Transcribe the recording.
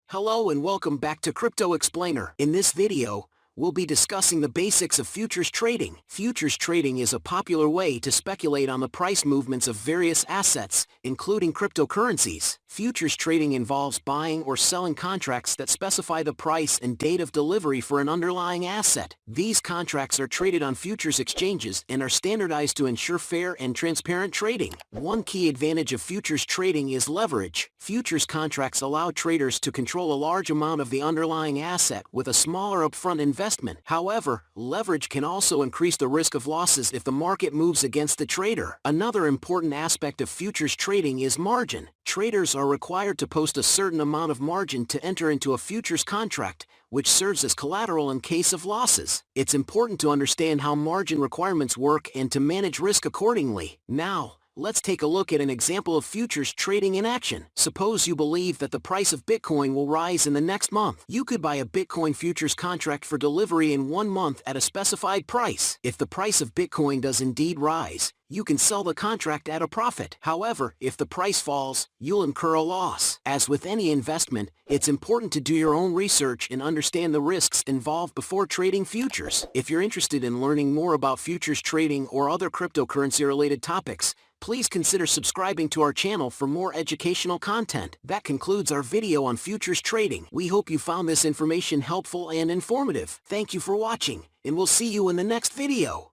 Hello and welcome back to Crypto Explainer. In this video, we'll be discussing the basics of futures trading. Futures trading is a popular way to speculate on the price movements of various assets, including cryptocurrencies. Futures trading involves buying or selling contracts that specify the price and date of delivery for an underlying asset. These contracts are traded on futures exchanges and are standardized to ensure fair and transparent trading. One key advantage of futures trading is leverage. Futures contracts allow traders to control a large amount of the underlying asset with a smaller upfront investment. However, leverage can also increase the risk of losses if the market moves against the trader. Another important aspect of futures trading is margin. Traders are required to post a certain amount of margin to enter into a futures contract, which serves as collateral in case of losses. It's important to understand how margin requirements work and to manage risk accordingly. Now, let's take a look at an example of futures trading in action. Suppose you believe that the price of Bitcoin will rise in the next month. You could buy a Bitcoin futures contract for delivery in 1 month at a specified price. If the price of Bitcoin does indeed rise, you can sell the contract at a profit. However, if the price falls, you'll incur a loss. As with any investment, it's important to do your own research and understand the risks involved before trading futures. If you're interested in learning more about futures trading or other cryptocurrency-related topics, please consider subscribing to our channel for more educational content. That concludes our video on futures trading. We hope you found this information helpful and informative. Thank you for watching, and we'll see you in the next video.